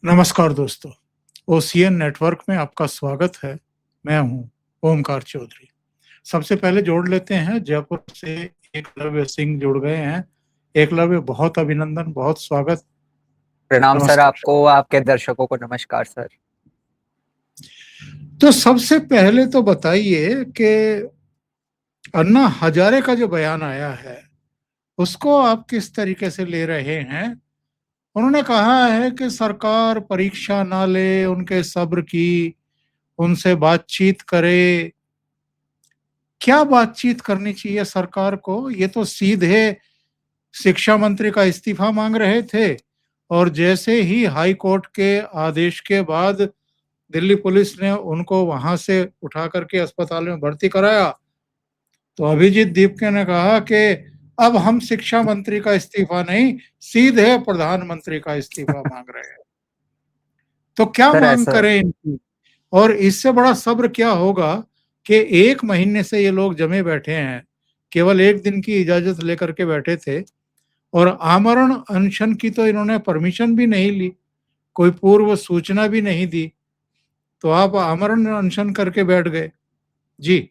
नमस्कार दोस्तों, OCN network में आपका स्वागत है। मैं हूँ ओमकार चौधरी। सबसे पहले जोड़ लेते हैं, जयपुर से एकलव्य सिंह जुड़ गए हैं। एकलव्य, बहुत अभिनंदन, बहुत स्वागत। प्रणाम सर, नमस्कार। आपको, आपके दर्शकों को नमस्कार सर। तो सबसे पहले तो बताइए कि अन्ना हजारे का जो बयान आया है, उसको आप किस तरीके से ले रहे हैं? उन्होंने कहा है कि सरकार परीक्षा ना ले, उनके सब्र की, उनसे बातचीत करे। क्या बातचीत करनी चाहिए सरकार को? ये तो सीधे शिक्षा मंत्री का इस्तीफा मांग रहे थे, और जैसे ही हाई कोर्ट के आदेश के बाद दिल्ली पुलिस ने उनको वहां से उठा करके अस्पताल में भर्ती कराया, तो अभिजीत दीपके ने कहा कि अब हम शिक्षा मंत्री का इस्तीफा नहीं, सीधे प्रधानमंत्री का इस्तीफा मांग रहे हैं। तो क्या सर मांग ऐसा करें इनकी? और इससे बड़ा सब्र क्या होगा कि 1 महीने से ये लोग जमे बैठे हैं, केवल 1 दिन की इजाज़त लेकर के बैठे थे, और आमरण अनशन की तो इन्होंने परमिशन भी नहीं ली, कोई पूर्व सूचना भी नहीं दी, तो आप आमरण अनशन करके बैठ गए। जी।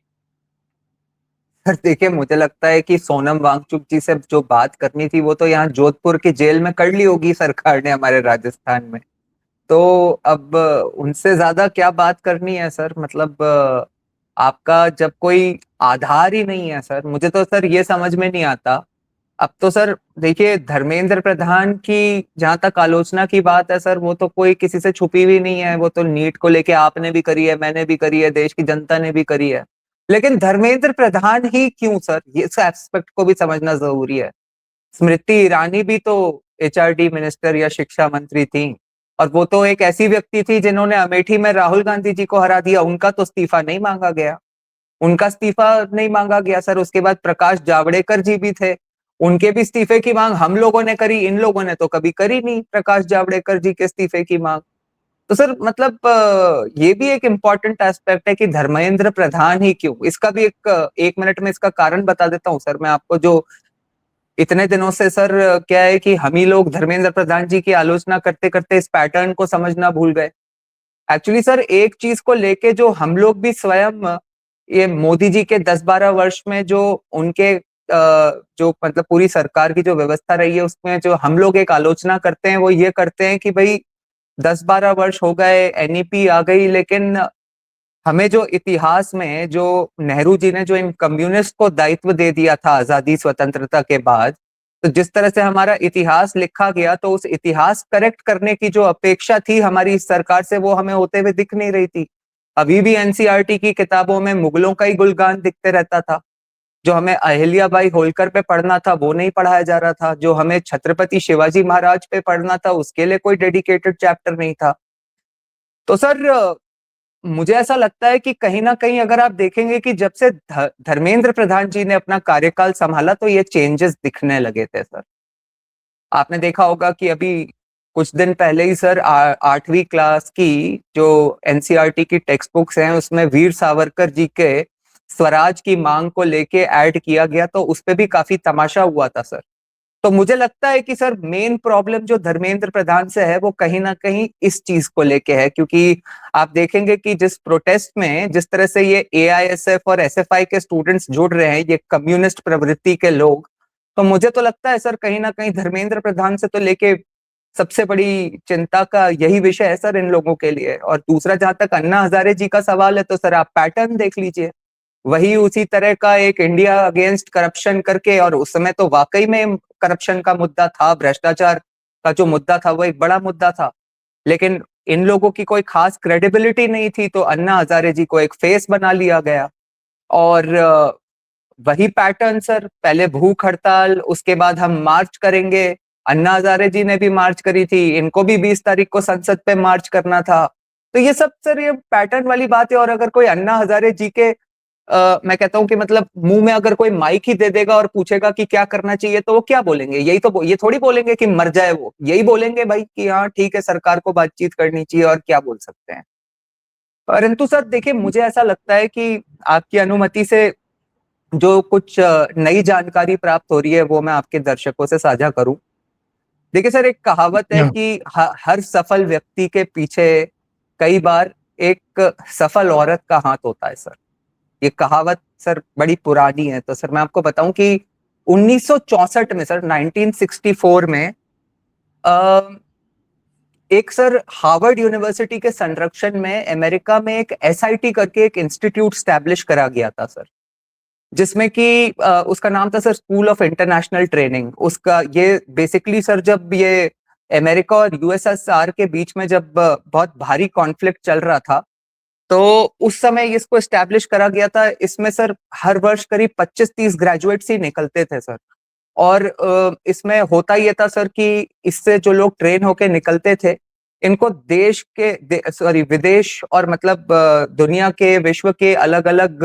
सर देखिए, मुझे लगता है कि सोनम वांगचुक जी से जो बात करनी थी वो तो यहाँ जोधपुर की जेल में कर ली होगी सरकार ने, हमारे राजस्थान में। तो अब उनसे ज्यादा क्या बात करनी है सर? मतलब आपका जब कोई आधार ही नहीं है सर, मुझे तो सर ये समझ में नहीं आता। अब तो सर देखिए, धर्मेंद्र प्रधान की जहां तक आलोचना की बात है सर, वो तो कोई किसी से छुपी हुई नहीं है। वो तो नीट को लेके आपने भी करी है, मैंने भी करी है, देश की जनता ने भी करी है। लेकिन धर्मेंद्र प्रधान ही क्यों सर? ये इस एस्पेक्ट को भी समझना जरूरी है। स्मृति ईरानी भी तो एचआरडी मिनिस्टर या शिक्षा मंत्री थी, और वो तो एक ऐसी व्यक्ति थी जिन्होंने अमेठी में राहुल गांधी जी को हरा दिया। उनका तो इस्तीफा नहीं मांगा गया, उनका इस्तीफा नहीं मांगा गया सर। उसके बाद प्रकाश जावड़ेकर जी भी थे, उनके भी इस्तीफे की मांग हम लोगों ने करी। इन लोगों ने तो कभी करी नहीं प्रकाश जावड़ेकर जी के इस्तीफे की मांग। तो सर मतलब ये भी एक इम्पॉर्टेंट एस्पेक्ट है कि धर्मेंद्र प्रधान ही क्यों। इसका भी एक मिनट में इसका कारण बता देता हूँ सर मैं आपको। जो इतने दिनों से सर क्या है कि हम ही लोग धर्मेंद्र प्रधान जी की आलोचना करते करते इस पैटर्न को समझना भूल गए। एक्चुअली सर एक चीज को लेके जो हम लोग भी स्वयं, ये मोदी जी के 10-12 वर्ष में जो उनके जो मतलब पूरी सरकार की जो व्यवस्था रही है, उसमें जो हम लोग एक आलोचना करते हैं वो ये करते हैं कि भाई 10-12 वर्ष हो गए, एनईपी आ गई, लेकिन हमें जो इतिहास में जो नेहरू जी ने जो इन कम्युनिस्ट को दायित्व दे दिया था आजादी स्वतंत्रता के बाद, तो जिस तरह से हमारा इतिहास लिखा गया, तो उस इतिहास करेक्ट करने की जो अपेक्षा थी हमारी इस सरकार से, वो हमें होते हुए दिख नहीं रही थी। अभी भी एनसीईआरटी की किताबों में मुगलों का ही गुणगान दिखते रहता था। जो हमें अहिल्याबाई होलकर पे पढ़ना था वो नहीं पढ़ाया जा रहा था। जो हमें छत्रपति शिवाजी महाराज पे पढ़ना था उसके लिए कोई डेडिकेटेड चैप्टर नहीं था। तो सर मुझे ऐसा लगता है कि कहीं ना कहीं अगर आप देखेंगे कि जब से धर्मेंद्र प्रधान जी ने अपना कार्यकाल संभाला, तो ये चेंजेस दिखने लगे थे सर। आपने देखा होगा कि अभी कुछ दिन पहले ही सर 8वीं क्लास की जो एनसीईआरटी की टेक्स्ट बुक्स हैं, उसमें वीर सावरकर जी के स्वराज की मांग को लेके ऐड किया गया, तो उस पे भी काफी तमाशा हुआ था सर। तो मुझे लगता है कि सर मेन प्रॉब्लम जो धर्मेंद्र प्रधान से है वो कहीं ना कहीं इस चीज को लेके है। क्योंकि आप देखेंगे कि जिस प्रोटेस्ट में जिस तरह से ये एआईएसएफ और एसएफआई के स्टूडेंट्स जुड़ रहे हैं, ये कम्युनिस्ट प्रवृत्ति के लोग, तो मुझे तो लगता है सर कहीं ना कहीं धर्मेंद्र प्रधान से तो लेके सबसे बड़ी चिंता का यही विषय है सर इन लोगों के लिए। और दूसरा, जहां तक अन्ना हजारे जी का सवाल है, तो सर आप पैटर्न देख लीजिए। वही उसी तरह का एक इंडिया अगेंस्ट करप्शन करके, और उस समय तो वाकई में करप्शन का मुद्दा था, भ्रष्टाचार का जो मुद्दा था वो एक बड़ा मुद्दा था, लेकिन इन लोगों की कोई खास क्रेडिबिलिटी नहीं थी, तो अन्ना हजारे जी को एक फेस बना लिया गया। और वही पैटर्न सर, पहले भूख हड़ताल, उसके बाद हम मार्च करेंगे। अन्ना हजारे जी ने भी मार्च करी थी, इनको भी 20 तारीख को संसद पे मार्च करना था। तो ये सब सर ये पैटर्न वाली बात है। और अगर कोई अन्ना हजारे जी के मैं कहता हूं कि मतलब मुंह में अगर कोई माइक ही दे देगा और पूछेगा कि क्या करना चाहिए, तो वो क्या बोलेंगे? यही तो, ये थोड़ी बोलेंगे कि मर जाए, वो यही बोलेंगे भाई कि हाँ ठीक है, सरकार को बातचीत करनी चाहिए, और क्या बोल सकते हैं। परंतु सर देखिए, मुझे ऐसा लगता है कि आपकी अनुमति से जो कुछ नई जानकारी प्राप्त हो रही है वो मैं आपके दर्शकों से साझा करूं। देखिए सर, एक कहावत है कि हर सफल व्यक्ति के पीछे कई बार एक सफल औरत का हाथ होता है सर। ये कहावत सर बड़ी पुरानी है। तो सर मैं आपको बताऊं कि 1964 में सर, 1964 में एक सर हार्वर्ड यूनिवर्सिटी के संरक्षण में अमेरिका में एक एसआईटी करके एक इंस्टीट्यूट स्टैब्लिश करा गया था सर, जिसमें कि उसका नाम था sir school of international training. उसका ये बेसिकली सर, जब ये अमेरिका और यूएसएसआर के बीच में जब बहुत भारी कॉन्फ्लिक्ट चल रहा था, तो उस समय इसको एस्टैब्लिश करा गया था। इसमें सर हर वर्ष करीब 25-30 ग्रेजुएट्स ही निकलते थे सर। और इसमें होता ये था सर कि इससे जो लोग ट्रेन होके निकलते थे, इनको देश के विदेश और मतलब दुनिया के, विश्व के अलग अलग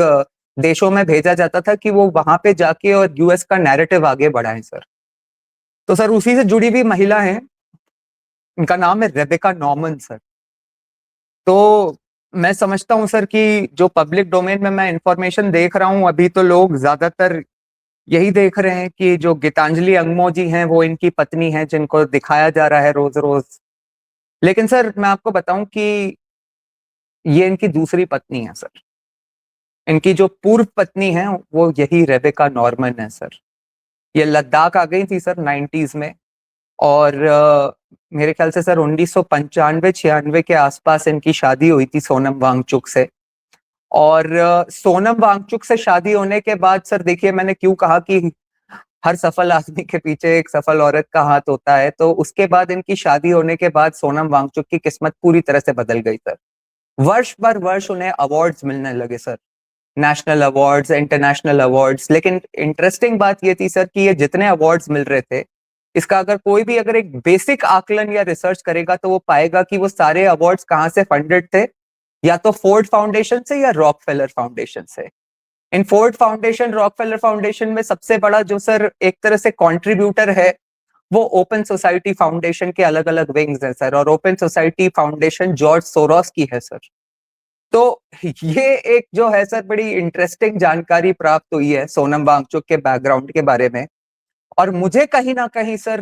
देशों में भेजा जाता था कि वो वहां पे जाके और यूएस का नैरेटिव आगे बढ़ाएं सर। तो सर उसी से जुड़ी हुई महिला है, उनका नाम है रेबेका नॉर्मन सर। तो मैं समझता हूं सर कि जो पब्लिक डोमेन में मैं इंफॉर्मेशन देख रहा हूं अभी, तो लोग ज्यादातर यही देख रहे हैं कि जो गीतांजलि अंगमो जी हैं वो इनकी पत्नी हैं, जिनको दिखाया जा रहा है रोज रोज। लेकिन सर मैं आपको बताऊं कि ये इनकी दूसरी पत्नी है सर। इनकी जो पूर्व पत्नी है वो यही रेबेका नॉर्मन है सर। ये लद्दाख आ गई थी सर 90s में, और मेरे ख्याल से सर 1995-96 के आसपास इनकी शादी हुई थी सोनम वांगचुक से। और सोनम वांगचुक से शादी होने के बाद सर देखिए, मैंने क्यों कहा कि हर सफल आदमी के पीछे एक सफल औरत का हाथ होता है, तो उसके बाद इनकी शादी होने के बाद सोनम वांगचुक की किस्मत पूरी तरह से बदल गई सर। वर्ष पर वर्ष उन्हें अवार्ड्स मिलने लगे sir, national awards, international awards. लेकिन इंटरेस्टिंग बात ये थी सर कि ये जितने अवार्ड्स मिल रहे थे, इसका अगर कोई भी अगर एक बेसिक आकलन या रिसर्च करेगा तो वो पाएगा कि वो सारे अवार्ड्स कहाँ से फंडेड थे, या तो फोर्ड फाउंडेशन से या रॉकफेलर फाउंडेशन से। इन फोर्ड फाउंडेशन, रॉकफेलर फाउंडेशन में सबसे बड़ा जो सर एक तरह से कंट्रीब्यूटर है, वो ओपन सोसाइटी फाउंडेशन के अलग अलग विंग्स हैं सर। और open society foundation George Soros की है सर। तो ये एक जो है सर, बड़ी इंटरेस्टिंग जानकारी प्राप्त हुई है सोनम वांगचुक के बैकग्राउंड के बारे में। और मुझे कहीं ना कहीं सर,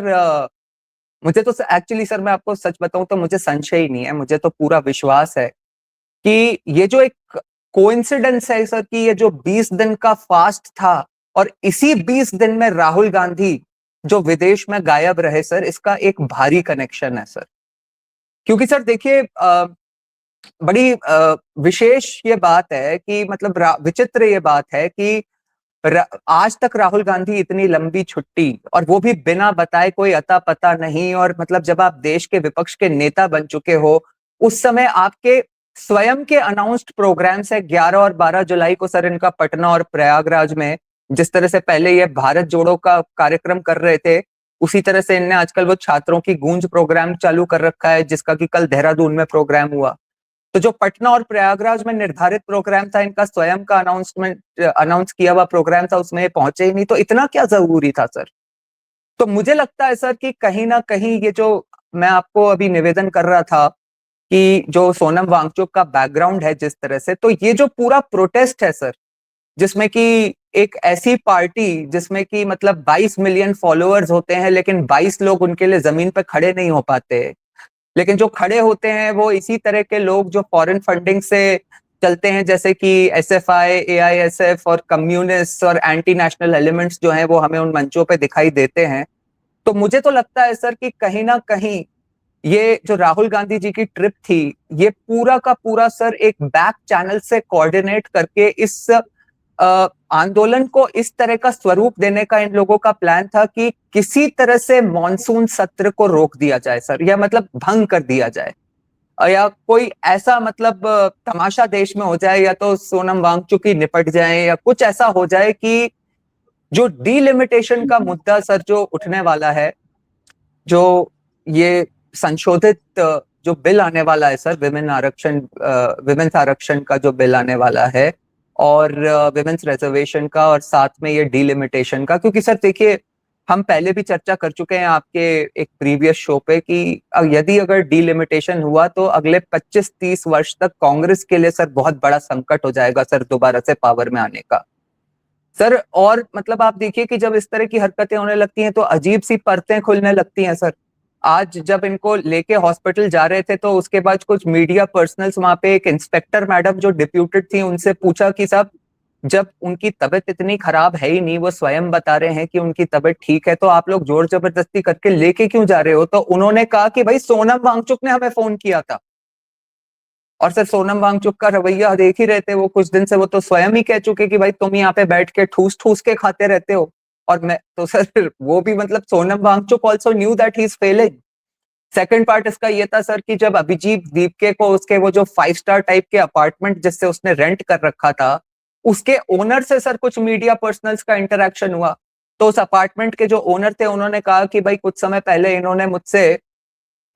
मुझे तो एक्चुअली सर मैं आपको सच बताऊं तो मुझे संशय ही नहीं है, मुझे तो पूरा विश्वास है कि ये जो एक कोइंसिडेंस है सर, कि ये जो 20 दिन का फास्ट था और इसी 20 दिन में राहुल गांधी जो विदेश में गायब रहे सर, इसका एक भारी कनेक्शन है सर। क्योंकि सर देखिए, बड़ी विशेष ये बात है कि मतलब विचित्र ये बात है कि आज तक राहुल गांधी इतनी लंबी छुट्टी, और वो भी बिना बताए, कोई अता पता नहीं। और मतलब जब आप देश के विपक्ष के नेता बन चुके हो, उस समय आपके स्वयं के अनाउंस्ड प्रोग्राम्स है 11 और 12 जुलाई को सर, इनका पटना और प्रयागराज में। जिस तरह से पहले ये भारत जोड़ो का कार्यक्रम कर रहे थे, उसी तरह से इनने आजकल वो छात्रों की गूंज प्रोग्राम चालू कर रखा है, जिसका कि कल देहरादून में प्रोग्राम हुआ। तो जो पटना और प्रयागराज में निर्धारित प्रोग्राम था, इनका स्वयं का अनाउंस किया हुआ प्रोग्राम था, उसमें पहुंचे ही नहीं। तो इतना क्या जरूरी था सर? तो मुझे लगता है सर कि कहीं ना कहीं ये जो मैं आपको अभी निवेदन कर रहा था कि जो सोनम वांगचुक का बैकग्राउंड है जिस तरह से, तो ये जो पूरा प्रोटेस्ट है सर, जिसमें कि एक ऐसी पार्टी जिसमें कि मतलब 22 मिलियन फॉलोअर्स होते हैं, लेकिन 22 लोग उनके लिए जमीन पर खड़े नहीं हो पाते। लेकिन जो खड़े होते हैं वो इसी तरह के लोग जो फॉरेन फंडिंग से चलते हैं, जैसे कि एसएफआई, एआईएसएफ और कम्युनिस्ट और एंटी नेशनल एलिमेंट्स जो हैं, वो हमें उन मंचों पे दिखाई देते हैं। तो मुझे तो लगता है सर कि कहीं ना कहीं ये जो राहुल गांधी जी की ट्रिप थी, ये पूरा का पूरा सर एक बैक चैनल से कोऑर्डिनेट करके इस आंदोलन को इस तरह का स्वरूप देने का इन लोगों का प्लान था कि किसी तरह से मॉनसून सत्र को रोक दिया जाए सर, या मतलब भंग कर दिया जाए, या कोई ऐसा मतलब तमाशा देश में हो जाए, या तो सोनम वांगचुक ही निपट जाए, या कुछ ऐसा हो जाए कि जो डीलिमिटेशन का मुद्दा सर जो उठने वाला है, जो ये संशोधित जो बिल आने वाला है सर, विमेन्स आरक्षण का जो बिल आने वाला है, और विमेन्स रिजर्वेशन का, और साथ में ये डीलिमिटेशन का। क्योंकि सर देखिए, हम पहले भी चर्चा कर चुके हैं आपके एक प्रीवियस शो पे कि यदि अगर डीलिमिटेशन हुआ तो अगले 25-30 वर्ष तक कांग्रेस के लिए सर बहुत बड़ा संकट हो जाएगा सर, दोबारा से पावर में आने का सर। और मतलब आप देखिए कि जब इस तरह की हरकतें होने लगती हैं तो अजीब सी परतें खुलने लगती हैं सर। आज जब इनको लेके हॉस्पिटल जा रहे थे तो उसके बाद कुछ मीडिया पर्सनल्स वहां पे, एक इंस्पेक्टर मैडम जो डिप्यूटेड थी, उनसे पूछा कि साहब जब उनकी तबीयत इतनी खराब है ही नहीं, वो स्वयं बता रहे हैं कि उनकी तबीयत ठीक है, तो आप लोग जोर जबरदस्ती करके लेके क्यों जा रहे हो? तो उन्होंने कहा कि भाई सोनम वांगचुक ने हमें फोन किया था। और सर सोनम वांगचुक का रवैया देख ही रहे थे, वो कुछ दिन से वो तो स्वयं ही कह चुके कि भाई तुम यहाँ पे बैठ के ठूस ठूस के खाते रहते हो। और मैं तो सर वो भी मतलब Sonam Wangchuk also knew that he is failing. Second part इसका ये था सर कि जब अभिजीत दीपके को उसके वो जो 5 स्टार टाइप के अपार्टमेंट जिससे उसने रेंट कर रखा था, उसके ओनर से सर कुछ मीडिया पर्सनल्स का इंटरेक्शन हुआ। तो उस अपार्टमेंट के जो ओनर थे उन्होंने कहा कि भाई कुछ समय पहले इन्होंने मुझसे,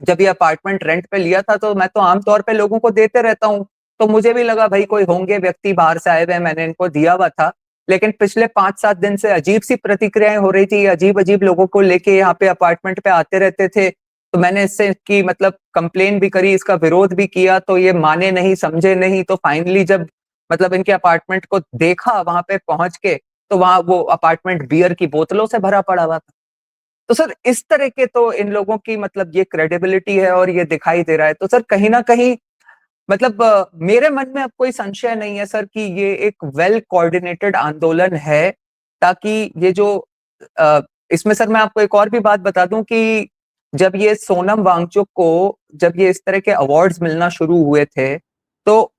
जब ये अपार्टमेंट रेंट पे लिया था तो मैं तो आमतौर पे लोगों को देते रहता हूँ, तो मुझे भी लगा भाई कोई होंगे व्यक्ति बाहर से आए हुए, मैंने इनको दिया हुआ था। लेकिन पिछले 5-7 दिन से अजीब सी प्रतिक्रियाएं हो रही थी, अजीब अजीब लोगों को लेके यहाँ पे अपार्टमेंट पे आते रहते थे। तो मैंने इससे की मतलब कंप्लेन भी करी, इसका विरोध भी किया, तो ये माने नहीं, समझे नहीं। तो फाइनली जब मतलब इनके अपार्टमेंट को देखा वहां पे पहुंच के, तो वहां वो अपार्टमेंट बियर की बोतलों से भरा पड़ा हुआ था। तो सर इस तरह के तो इन लोगों की मतलब ये क्रेडिबिलिटी है और ये दिखाई दे रहा है। तो सर कहीं ना कहीं मतलब मेरे मन में अब कोई संशय नहीं है सर कि ये एक वेल कोऑर्डिनेटेड आंदोलन है, ताकि ये जो अ, इसमें सर मैं आपको एक और भी बात बता दूं कि जब ये सोनम वांगचुक को, जब ये इस तरह के अवार्ड्स मिलना शुरू हुए थे, तो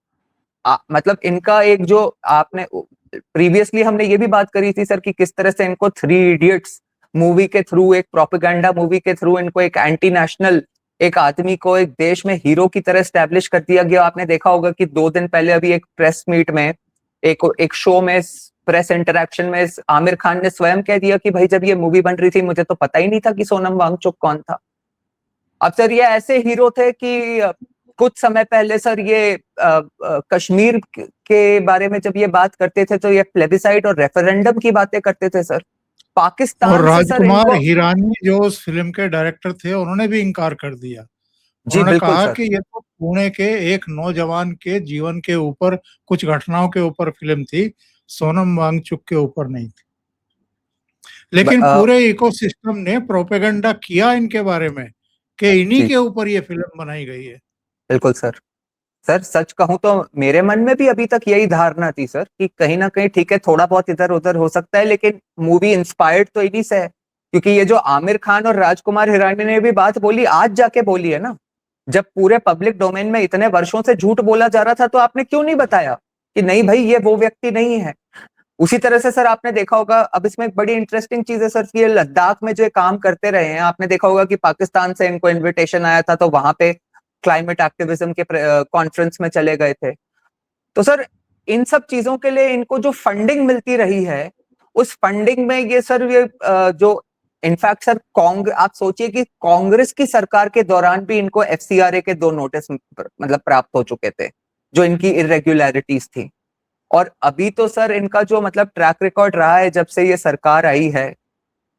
मतलब इनका एक जो आपने प्रीवियसली हमने ये भी बात करी थी सर कि किस तरह से इनको थ्री इडियट्स मूवी के थ्रू, एक प्रोपेगेंडा मूवी के थ्रू इनको एक एंटी नेशनल, एक आदमी को एक देश में हीरो की तरह स्टैब्लिश कर दिया गया। आपने देखा होगा कि 2 दिन पहले अभी एक प्रेस मीट में, एक एक शो में, प्रेस इंटरेक्शन में आमिर खान ने स्वयं कह दिया कि भाई जब ये मूवी बन रही थी मुझे तो पता ही नहीं था कि सोनम वांगचुक कौन था। अब सर ये ऐसे हीरो थे कि कुछ समय पहले सर ये कश्मीर के बारे में जब ये बात करते थे तो ये प्लेबिसाइड और रेफरेंडम की बातें करते थे सर। और पाकिस्तान से सर राजकुमार इनको, हिरानी जो उस फिल्म के डायरेक्टर थे, उन्होंने भी इनकार कर दिया। जी उन्होंने बिल्कुल कहा सर। कि ये तो पुणे के एक नौजवान के जीवन के ऊपर, कुछ घटनाओं के ऊपर फिल्म थी, सोनम वांगचुक के ऊपर नहीं थी। लेकिन पूरे इकोसिस्टम ने प्रोपेगेंडा किया इनके बारे में कि इन्हीं जी के ऊपर ये फिल्म बनाई गई है। बिल्कुल सर। सर सच कहूं तो मेरे मन में भी अभी तक यही धारणा थी सर कि कहीं ना कहीं ठीक है थोड़ा बहुत इधर उधर हो सकता है, लेकिन मूवी इंस्पायर्ड तो इन्हीं से है। क्योंकि ये जो आमिर खान और राजकुमार हिरानी ने भी बात बोली, आज जाके बोली है ना। जब पूरे पब्लिक डोमेन में इतने वर्षों से झूठ बोला जा रहा था तो आपने क्यों नहीं बताया कि नहीं भाई ये वो व्यक्ति नहीं है? उसी तरह से सर आपने देखा होगा, अब इसमें एक बड़ी इंटरेस्टिंग चीज है सर कि ये लद्दाख में जो काम करते रहे हैं, आपने देखा होगा कि पाकिस्तान से इनको इनविटेशन आया था तो वहां पे क्लाइमेट एक्टिविज्म के कॉन्फ्रेंस में चले गए थे। तो सर इन सब चीजों के लिए इनको जो फंडिंग मिलती रही है, उस फंडिंग में ये सर ये जो इनफैक्ट सर आप सोचिए कि कांग्रेस की सरकार के दौरान भी इनको एफसीआरए के 2 नोटिस मतलब प्राप्त हो चुके थे, जो इनकी इरेगुलरिटीज थी। और अभी तो सर इनका जो मतलब ट्रैक रिकॉर्ड रहा है जब से ये सरकार आई है,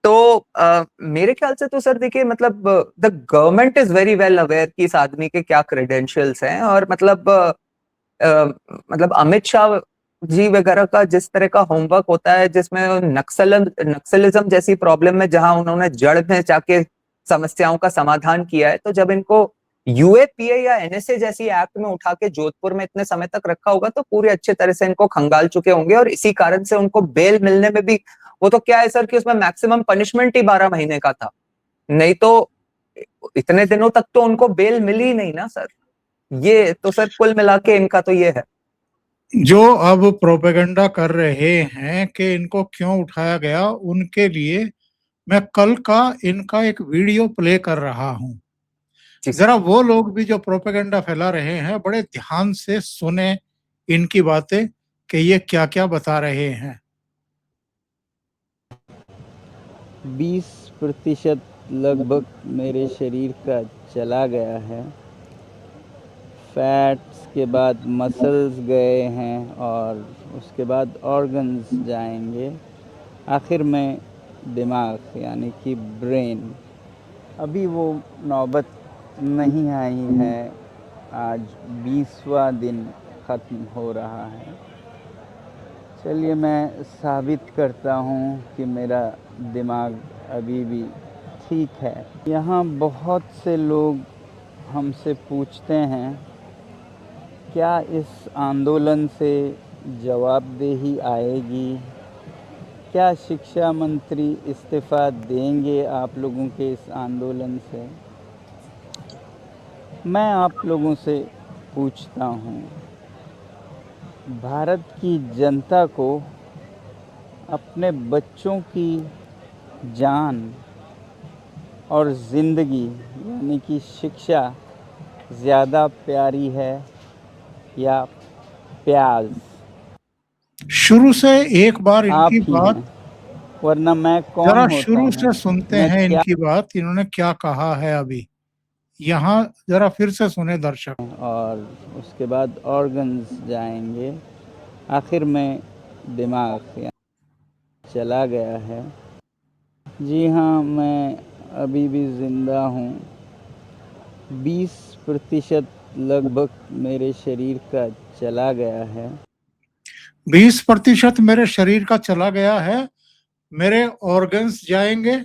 तो मेरे ख्याल से तो सर देखिए मतलब the government is very well aware कि इस आदमी के क्या क्रेडेंशियल्स हैं। और मतलब मतलब अमित शाह जी वगैरह का जिस तरह का होमवर्क होता है, जिसमें नक्सलिज्म जैसी प्रॉब्लम में जहां उन्होंने जड़ में जाके समस्याओं का समाधान किया है, तो जब इनको यूएपीए या एनएसए जैसी एक्ट में उठा के जोधपुर में इतने समय तक रखा होगा तो पूरे अच्छे तरह से इनको खंगाल चुके होंगे। और इसी कारण से उनको बेल मिलने में भी, वो तो क्या है सर कि उसमें मैक्सिमम पनिशमेंट ही 12 महीने का था, नहीं तो इतने दिनों तक तो उनको बेल मिली ही नहीं ना सर। ये तो सर कुल मिला के इनका तो ये है। जो अब प्रोपेगेंडा कर रहे हैं कि इनको क्यों उठाया गया, उनके लिए मैं कल का इनका एक वीडियो प्ले कर रहा हूं। जी जरा वो लोग भी जो प्रोपेगेंडा फैला रहे हैं, बड़े ध्यान से सुने इनकी बातें कि ये क्या क्या बता रहे हैं। 20% लगभग मेरे शरीर का चला गया है। फैट्स के बाद मसल्स गए हैं और उसके बाद ऑर्गन्स जाएंगे, आखिर में दिमाग यानी कि ब्रेन। अभी वो नौबत नहीं आई है। आज 20वां दिन ख़त्म हो रहा है। चलिए मैं साबित करता हूँ कि मेरा दिमाग अभी भी ठीक है। यहाँ बहुत से लोग हमसे पूछते हैं, क्या इस आंदोलन से जवाबदेही आएगी? क्या शिक्षा मंत्री इस्तीफ़ा देंगे आप लोगों के इस आंदोलन से? मैं आप लोगों से पूछता हूँ, भारत की जनता को अपने बच्चों की जान और ज़िंदगी यानी कि शिक्षा ज़्यादा प्यारी है या प्याज? शुरू से एक बार आप इनकी ही बात हैं, वरना मैं कौन जरा होता शुरू हूँ? से सुनते मैं हैं क्या इनकी बात, इन्होंने क्या कहा है अभी। यहाँ जरा फिर से सुने दर्शक। और उसके बाद ऑर्गन्स जाएंगे, आखिर में दिमाग चला गया है। जी हाँ, मैं अभी भी ज़िंदा हूँ। 20% लगभग मेरे शरीर का चला गया है। 20% मेरे शरीर का चला गया है, मेरे ऑर्गन्स जाएंगे।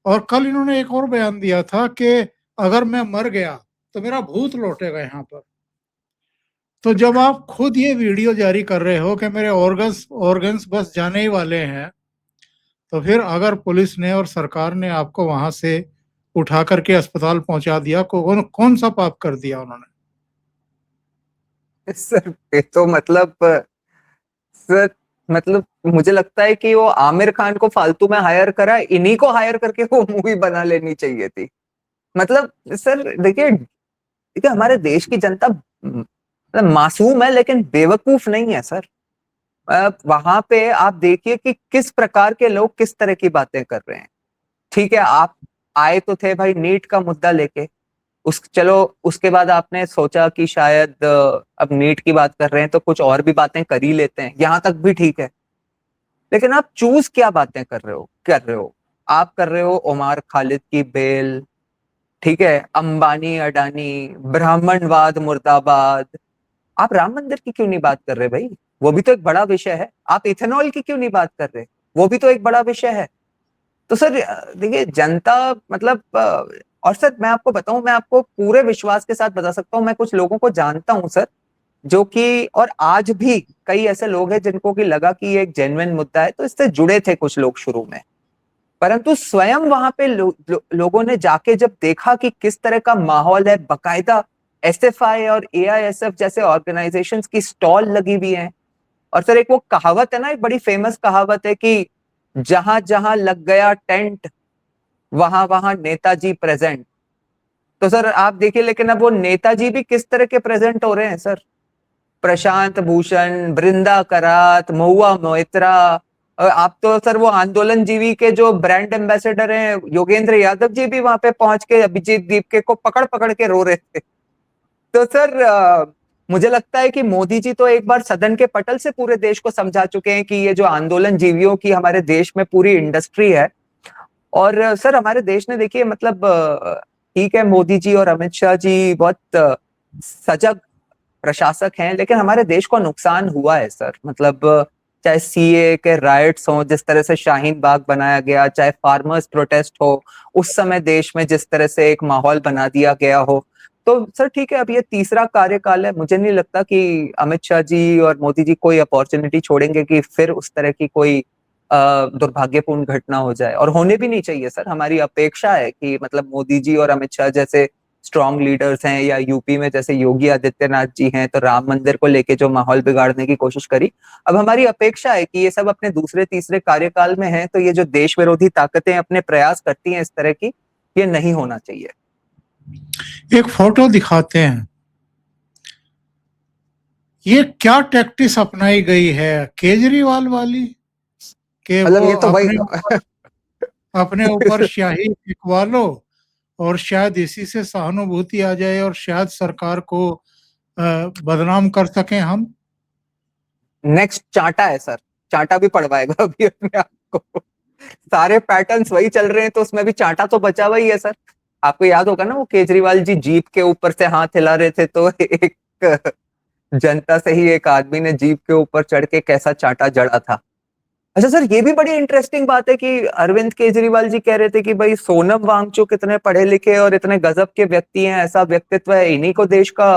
और कल इन्होंने एक और बयान दिया था कि अगर मैं मर गया तो मेरा भूत लौटेगा यहाँ पर। तो जब आप खुद ये वीडियो जारी कर रहे हो कि मेरे ऑर्गन्स बस जाने ही वाले हैं, तो फिर अगर पुलिस ने और सरकार ने आपको वहां से उठा करके अस्पताल पहुंचा दिया, कौन सा पाप कर दिया उन्होंने? सर ये तो मतलब सर मतलब मुझे लगता है कि वो आमिर खान को फालतू में हायर करा, इन्हीं को हायर करके वो मूवी बना लेनी चाहिए थी। मतलब सर देखिए देखिए हमारे देश की जनता मतलब मासूम है लेकिन बेवकूफ नहीं है सर। वहां पे आप देखिए कि किस प्रकार के लोग किस तरह की बातें कर रहे हैं। ठीक है, आप आए तो थे भाई नीट का मुद्दा लेके, उस चलो उसके बाद आपने सोचा कि शायद अब नीट की बात कर रहे हैं तो कुछ और भी बातें कर ही लेते हैं, यहां तक भी ठीक है। लेकिन आप चूज क्या बातें कर रहे हो। आप कर रहे हो उमर खालिद की बेल, ठीक है, अंबानी अडानी, ब्राह्मणवाद मुर्दाबाद। आप राम मंदिर की क्यों नहीं बात कर रहे भाई? वो भी तो एक बड़ा विषय है। आप इथेनॉल की क्यों नहीं बात कर रहे? वो भी तो एक बड़ा विषय है। तो सर देखिए जनता मतलब और सर मैं आपको बताऊं, मैं आपको पूरे विश्वास के साथ बता सकता हूं, मैं कुछ लोगों को जानता हूं सर, जो कि और आज भी कई ऐसे लोग हैं जिनको कि लगा कि ये एक जेन्युइन मुद्दा है तो इससे जुड़े थे कुछ लोग शुरू में। परंतु स्वयं वहां पे लोगों ने जाके जब देखा कि किस तरह का माहौल है, बकायदा एसएफआई और एआईएसएफ जैसे ऑर्गेनाइजेशंस की स्टॉल लगी हुई हैं। और सर एक वो कहावत है ना, एक बड़ी फेमस कहावत है कि जहां जहां लग गया टेंट वहां वहां नेताजी प्रेजेंट। तो सर आप देखिए, लेकिन अब वो नेताजी भी किस तरह के प्रेजेंट हो रहे हैं सर? प्रशांत भूषण, बृंदा करात, महुआ मोइत्रा, आप तो सर वो आंदोलन जीवी के जो ब्रांड एम्बेसडर हैं योगेंद्र यादव जी भी वहां पे पहुंच के अभिजीत दीपके को पकड़ पकड़ के रो रहे थे। तो सर मुझे लगता है कि मोदी जी तो एक बार सदन के पटल से पूरे देश को समझा चुके हैं कि ये जो आंदोलन जीवियों की हमारे देश में पूरी इंडस्ट्री है। और सर हमारे देश ने देखिए मतलब ठीक है, मोदी जी और अमित शाह जी बहुत सजग प्रशासक हैं, लेकिन हमारे देश को नुकसान हुआ है सर। मतलब चाहे सीए के राइट्स हो, जिस तरह से शाहीन बाग बनाया गया, चाहे फार्मर्स प्रोटेस्ट हो, उस समय देश में जिस तरह से एक माहौल बना दिया गया हो। तो सर ठीक है, अब ये तीसरा कार्यकाल है, मुझे नहीं लगता कि अमित शाह जी और मोदी जी कोई अपॉर्चुनिटी छोड़ेंगे कि फिर उस तरह की कोई दुर्भाग्यपूर्ण घटना हो जाए, और होने भी नहीं चाहिए सर। हमारी अपेक्षा है कि मतलब मोदी जी और अमित शाह जैसे स्ट्रॉन्ग लीडर्स हैं, या यूपी में जैसे योगी आदित्यनाथ जी हैं, तो राम मंदिर को लेके जो माहौल बिगाड़ने की कोशिश करी, अब हमारी अपेक्षा है कि ये सब अपने दूसरे तीसरे कार्यकाल में हैं, तो ये जो देश विरोधी ताकतें अपने प्रयास करती हैं इस तरह की, ये नहीं होना चाहिए। एक फोटो दिखाते हैं, ये क्या टैक्टिस अपनाई गई है केजरीवाल वाली, कि मतलब वो ये तो भाई अपने ऊपर स्याही फेंकवा लो और शायद इसी से सहानुभूति आ जाए और शायद सरकार को बदनाम कर सकें हम। नेक्स्ट चांटा है सर, चांटा भी पड़वाएगा अभी अपने आप को। सारे पैटर्न्स वही चल रहे हैं, तो उसमें भी चांटा तो बचा हुआ ही है सर। आपको याद होगा ना, वो केजरीवाल जी जीप के ऊपर से हाथ हिला रहे थे, तो एक जनता से ही एक आदमी ने जीप के ऊपर चढ़ के कैसा चांटा जड़ा था। अच्छा सर, ये भी बड़ी इंटरेस्टिंग बात है कि अरविंद केजरीवाल जी कह रहे थे कि भाई सोनम वांगचुक इतने पढ़े लिखे और इतने गजब के व्यक्ति हैं, ऐसा व्यक्तित्व है, इन्हीं को देश का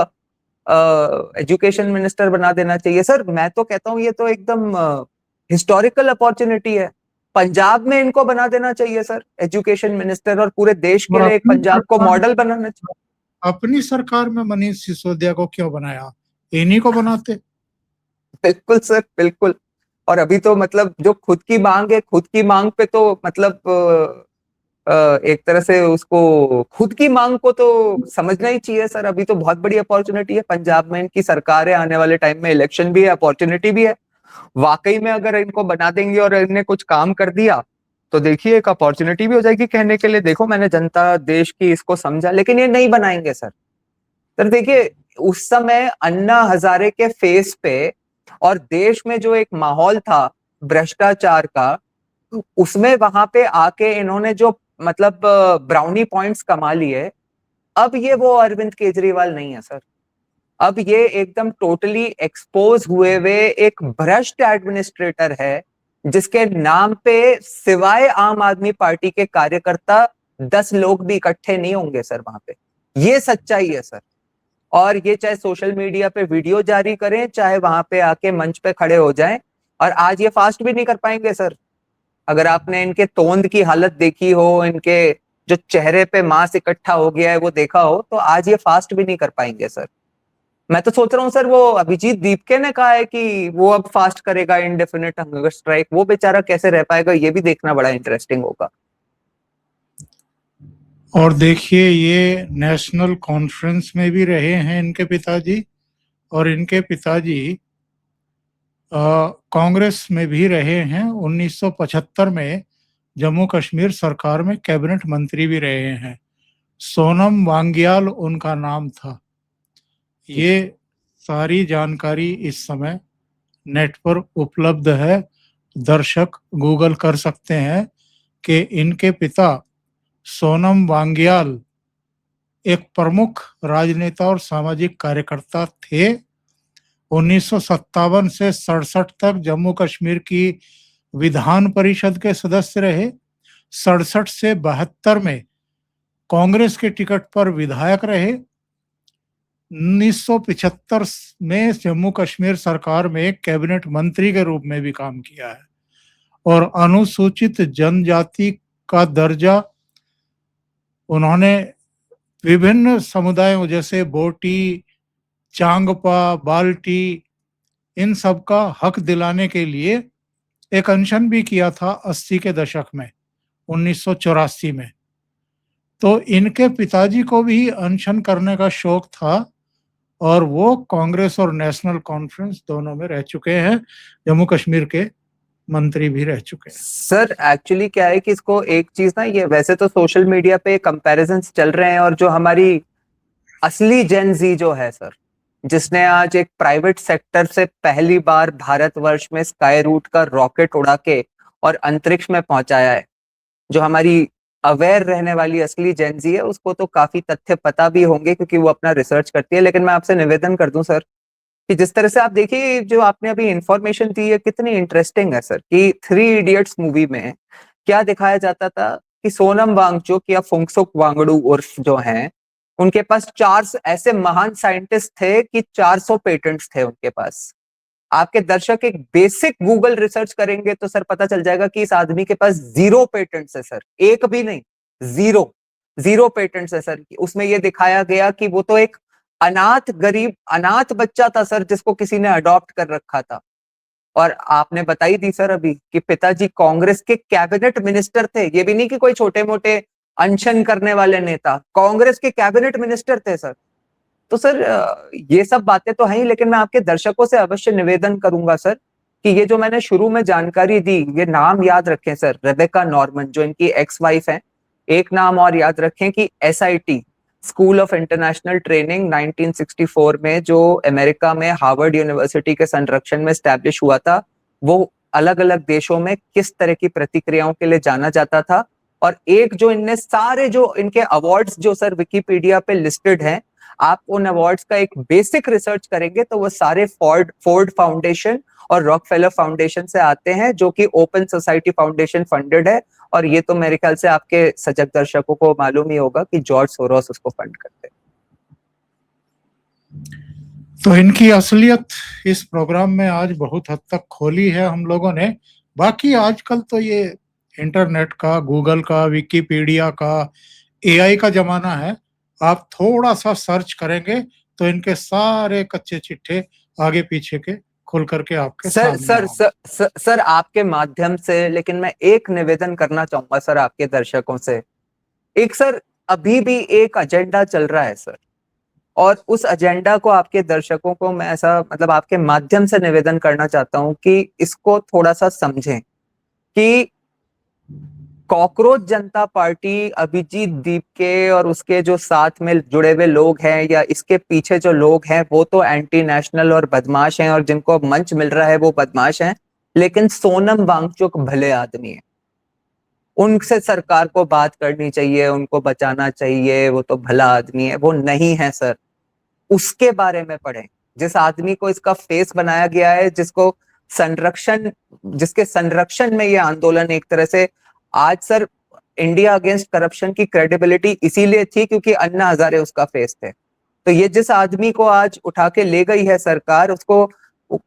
एजुकेशन मिनिस्टर बना देना चाहिए। सर मैं तो कहता हूँ ये तो एकदम हिस्टोरिकल अपॉर्चुनिटी है, पंजाब में इनको बना देना चाहिए सर एजुकेशन मिनिस्टर, और पूरे देश के और लिए एक अपनी पंजाब को सरकार मॉडल बनाना चाहिए। अपनी सरकार में मनीष सिसोदिया को क्यों बनाया, इन्हीं को बनाते। बिल्कुल सर, बिल्कुल। और अभी तो मतलब जो खुद की मांग है, खुद की मांग पे तो मतलब एक तरह से उसको खुद की मांग को तो समझना ही चाहिए सर। अभी तो बहुत बड़ी अपॉर्चुनिटी है, पंजाब में इनकी सरकार है, आने वाले टाइम में इलेक्शन भी है, अपॉर्चुनिटी भी है। वाकई में अगर इनको बना देंगे और इनने कुछ काम कर दिया तो देखिए एक अपॉर्चुनिटी भी हो जाएगी कहने के लिए, देखो मैंने जनता देश की इसको समझा। लेकिन ये नहीं बनाएंगे सर। सर देखिए, उस समय अन्ना हजारे के फेस पे और देश में जो एक माहौल था भ्रष्टाचार का, उसमें वहां पे आके इन्होंने जो मतलब ब्राउनी पॉइंट्स कमा लिए, अब ये वो अरविंद केजरीवाल नहीं है सर। अब ये एकदम टोटली एक्सपोज हुए एक भ्रष्ट एडमिनिस्ट्रेटर है, जिसके नाम पे सिवाय आम आदमी पार्टी के कार्यकर्ता 10 लोग भी इकट्ठे नहीं होंगे सर वहां पे। ये सच्चाई है सर। और ये चाहे सोशल मीडिया पे वीडियो जारी करें, चाहे वहां पे आके मंच पे खड़े हो जाएं, और आज ये फास्ट भी नहीं कर पाएंगे सर। अगर आपने इनके तोंद की हालत देखी हो, इनके जो चेहरे पे मांस इकट्ठा हो गया है वो देखा हो, तो आज ये फास्ट भी नहीं कर पाएंगे सर। मैं तो सोच रहा हूँ सर, वो अभिजीत दीपके ने कहा है कि वो अब फास्ट करेगा इंडेफिनिट हंगर स्ट्राइक, वो बेचारा कैसे रह पाएगा, ये भी देखना बड़ा इंटरेस्टिंग होगा। और देखिए ये नेशनल कॉन्फ्रेंस में भी रहे हैं इनके पिताजी, और इनके पिताजी कांग्रेस में भी रहे हैं। 1975 में जम्मू कश्मीर सरकार में कैबिनेट मंत्री भी रहे हैं। सोनम वांग्याल उनका नाम था। ये सारी जानकारी इस समय नेट पर उपलब्ध है, दर्शक गूगल कर सकते हैं कि इनके पिता सोनम वांग्याल एक प्रमुख राजनेता और सामाजिक कार्यकर्ता थे। 1957 से 67 तक जम्मू कश्मीर की विधान परिषद के सदस्य रहे। 67 से 72 में कांग्रेस के टिकट पर विधायक रहे। 1975 में जम्मू कश्मीर सरकार में कैबिनेट मंत्री के रूप में भी काम किया है, और अनुसूचित जनजाति का दर्जा उन्होंने विभिन्न समुदायों जैसे बोटी, चांगपा, बाल्टी, इन सब का हक दिलाने के लिए एक अनशन भी किया था 80 के दशक में, 1984 में। तो इनके पिताजी को भी अनशन करने का शौक था, और वो कांग्रेस और नेशनल कॉन्फ्रेंस दोनों में रह चुके हैं, जम्मू कश्मीर के मंत्री भी रह चुके हैं। सर एक्चुअली क्या है कि इसको एक चीज ना, ये वैसे तो सोशल मीडिया पे कंपैरिजंस चल रहे हैं, और जो हमारी असली जेन जी जो है सर, जिसने आज एक प्राइवेट सेक्टर से पहली बार भारतवर्ष में स्काई रूट का रॉकेट उड़ा के और अंतरिक्ष में पहुंचाया है, जो हमारी अवेयर रहने वाली असली जेन जी है, उसको तो काफी तथ्य पता भी होंगे क्योंकि वो अपना रिसर्च करती है। लेकिन मैं आपसे निवेदन कर दूं सर कि जिस तरह से आप देखिए, जो आपने अभी इंफॉर्मेशन दी है कितनी इंटरेस्टिंग है सर, कि 3 इडियट्स मूवी में क्या दिखाया जाता था कि सोनम वांगचुक या फुंगसुक वांगडू उर्फ जो हैं, उनके पास 4 ऐसे महान साइंटिस्ट थे कि 400 पेटेंट्स थे उनके पास। आपके दर्शक एक बेसिक गूगल रिसर्च करेंगे तो सर पता चल जाएगा कि इस आदमी के पास 0 पेटेंट्स है सर, एक भी नहीं, 0 पेटेंट्स है सर। उसमें यह दिखाया गया कि वो तो एक अनाथ गरीब अनाथ बच्चा था सर, जिसको किसी ने अडॉप्ट कर रखा था। और आपने बताई दी सर अभी कि पिताजी कांग्रेस के कैबिनेट मिनिस्टर थे, ये भी नहीं कि कोई छोटे मोटे अनशन करने वाले नेता, कांग्रेस के कैबिनेट मिनिस्टर थे सर। तो सर ये सब बातें तो हैं ही, लेकिन मैं आपके दर्शकों से अवश्य निवेदन करूंगा सर कि ये जो मैंने शुरू में जानकारी दी, ये नाम याद रखें सर, रेबेका नॉर्मन जो इनकी एक्स वाइफ है। एक नाम और याद रखें कि SIT school of international training 1964 में जो अमेरिका में हार्वर्ड यूनिवर्सिटी के संरक्षण में स्टैब्लिश हुआ था, वो अलग अलग देशों में किस तरह की प्रतिक्रियाओं के लिए जाना जाता था। और एक जो इनने सारे जो इनके अवार्ड्स जो सर विकिपीडिया पे लिस्टेड हैं, आप उन अवार्ड्स का एक बेसिक रिसर्च करेंगे तो वो सारे फोर्ड फाउंडेशन और रॉकफेलर फाउंडेशन से आते हैं, जो कि ओपन सोसाइटी फाउंडेशन फंडेड है। और ये तो मेरे ख्याल से आपके सजग दर्शकों को मालूम ही होगा कि जॉर्ज सोरोस उसको फंड करते हैं। तो इनकी असलियत इस प्रोग्राम में आज बहुत हद तक खोली है हम लोगों ने। बाकी आजकल तो ये इंटरनेट का, गूगल का, विकिपीडिया का, एआई का जमाना है। आप थोड़ा सा सर्च करेंगे तो इनके सारे कच्चे चिट्ठे आगे पीछे के खुल करके आपके सामने सर आपके माध्यम से, लेकिन मैं एक निवेदन करना चाहूंगा सर आपके दर्शकों से। एक सर, अभी भी एक एजेंडा चल रहा है सर, और उस एजेंडा को आपके दर्शकों को मैं ऐसा मतलब आपके माध्यम से निवेदन करना चाहता हूं कि इसको थोड़ा सा समझें कि कॉकरोच जनता पार्टी, अभिजीत दीपके और उसके जो साथ में जुड़े हुए लोग हैं या इसके पीछे जो लोग हैं वो तो एंटी नेशनल और बदमाश हैं, और जिनको मंच मिल रहा है वो बदमाश हैं। लेकिन सोनम वांगचुक भले आदमी है, उनसे सरकार को बात करनी चाहिए, उनको बचाना चाहिए, वो तो भला आदमी है। वो नहीं है सर, उसके बारे में पढ़ें जिस आदमी को इसका फेस बनाया गया है, जिसके संरक्षण में ये आंदोलन एक तरह से आज सर इंडिया अगेंस्ट करप्शन की क्रेडिबिलिटी इसीलिए थी क्योंकि अन्ना हजारे उसका फेस थे। तो ये जिस आदमी को आज उठा के ले गई है सरकार, उसको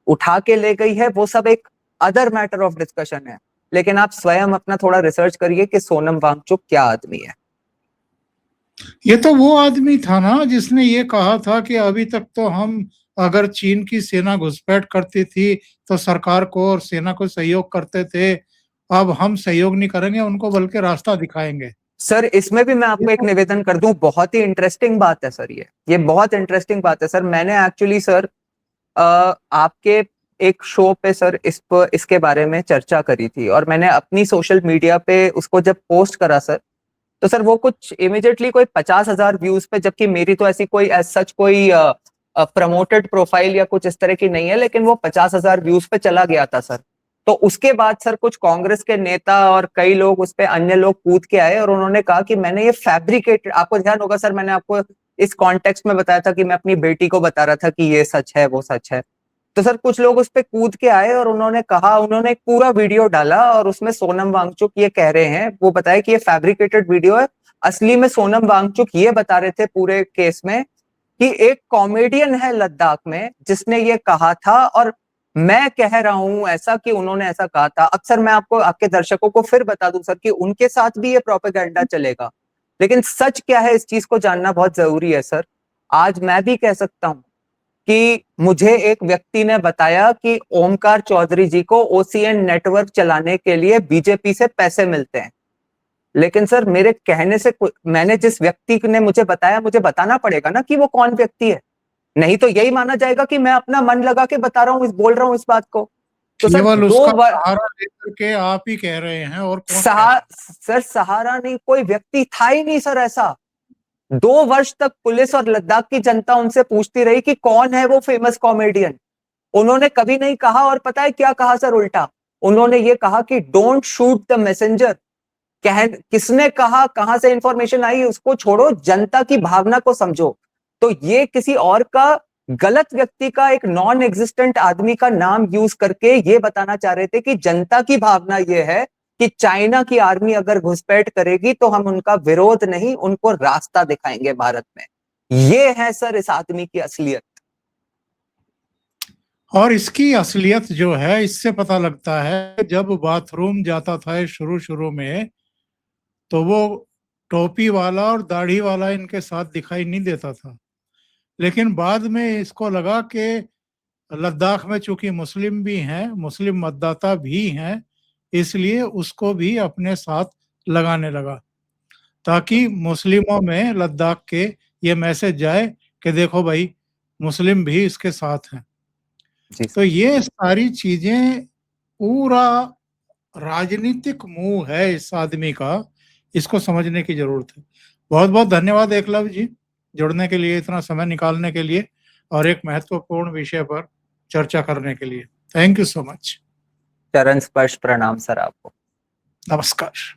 उठा के ले गई है, वो सब एक अदर मैटर ऑफ डिस्कशन है। लेकिन आप स्वयं अपना थोड़ा रिसर्च करिए कि सोनम वांगचुक क्या आदमी है। ये तो वो आदमी था ना जिसने ये कहा था कि अभी तक तो हम अगर चीन की सेना घुसपैठ करती थी तो सरकार को और सेना को सहयोग करते थे, अब हम सहयोग नहीं करेंगे उनको बल्कि रास्ता दिखाएंगे। सर इसमें भी मैं आपको एक निवेदन कर दूं, बहुत ही इंटरेस्टिंग बात है सर, ये बहुत इंटरेस्टिंग बात है सर। मैंने एक्चुअली सर आपके एक शो पे सर इसके बारे में चर्चा करी थी, और मैंने अपनी सोशल मीडिया पे उसको जब पोस्ट करा सर, तो सर वो कुछ इमीडिएटली कोई 50,000 व्यूज पे, जबकि मेरी तो ऐसी कोई सच कोई प्रमोटेड प्रोफाइल या कुछ इस तरह की नहीं है, लेकिन वो 50,000 व्यूज पे चला गया था सर। तो उसके बाद सर कुछ कांग्रेस के नेता और कई लोग उस पे अन्य लोग कूद के आए और उन्होंने कहा कि मैंने ये फैब्रिकेटेड, आपको ध्यान होगा सर मैंने आपको इस कॉन्टेक्स्ट में बताया था कि मैं अपनी बेटी को बता रहा था कि ये सच है वो सच है। तो सर कुछ लोग उस पे कूद के आए और उन्होंने कहा, उन्होंने एक पूरा वीडियो डाला और उसमें सोनम वांगचुक ये कह रहे हैं, वो बताया कि ये फैब्रिकेटेड वीडियो है। असली में सोनम वांगचुक ये बता रहे थे पूरे केस में कि एक कॉमेडियन है लद्दाख में जिसने ये कहा था, और मैं कह रहा हूं ऐसा कि उन्होंने ऐसा कहा था। अक्सर मैं आपको आपके दर्शकों को फिर बता दूं सर कि उनके साथ भी ये प्रोपेगेंडा चलेगा, लेकिन सच क्या है इस चीज को जानना बहुत जरूरी है सर। आज मैं भी कह सकता हूं कि मुझे एक व्यक्ति ने बताया कि ओमकार चौधरी जी को ओसीएन नेटवर्क चलाने के लिए बीजेपी से पैसे मिलते हैं, लेकिन सर मेरे कहने से मैंने जिस व्यक्ति ने मुझे बताया, मुझे बताना पड़ेगा ना कि वो कौन व्यक्ति है, नहीं तो यही माना जाएगा कि मैं अपना मन लगा के बता रहा हूँ, बोल रहा हूँ इस बात को। तो सर सहारा लेकर के आप ही कह रहे हैं, और सर सहारा नहीं, कोई व्यक्ति था ही नहीं सर ऐसा। 2 वर्ष तक पुलिस और लद्दाख की जनता उनसे पूछती रही कि कौन है वो फेमस कॉमेडियन। उन्होंने कभी नहीं कहा, और पता है क्या कहा सर उल्टा? उन्होंने ये कहा कि डोंट शूट द मैसेंजर। किसने कहा, कहां से इंफॉर्मेशन आई उसको छोड़ो, जनता की भावना को समझो। तो ये किसी और का, गलत व्यक्ति का, एक नॉन एग्जिस्टेंट आदमी का नाम यूज करके ये बताना चाह रहे थे कि जनता की भावना ये है कि चाइना की आर्मी अगर घुसपैठ करेगी तो हम उनका विरोध नहीं, उनको रास्ता दिखाएंगे भारत में। ये है सर इस आदमी की असलियत। और इसकी असलियत जो है इससे पता लगता है, जब बाथरूम जाता था शुरू में तो वो टोपी वाला और दाढ़ी वाला इनके साथ दिखाई नहीं देता था, लेकिन बाद में इसको लगा कि लद्दाख में चूंकि मुस्लिम भी हैं, मुस्लिम मतदाता भी हैं, इसलिए उसको भी अपने साथ लगाने लगा ताकि मुस्लिमों में लद्दाख के ये मैसेज जाए कि देखो भाई मुस्लिम भी इसके साथ हैं। तो ये सारी चीजें पूरा राजनीतिक मूव है इस आदमी का, इसको समझने की जरूरत है। बहुत बहुत धन्यवाद एकलव्य जी जुड़ने के लिए, इतना समय निकालने के लिए और एक महत्वपूर्ण विषय पर चर्चा करने के लिए। Thank you so much. चरण स्पर्श प्रणाम सर आपको। नमस्कार।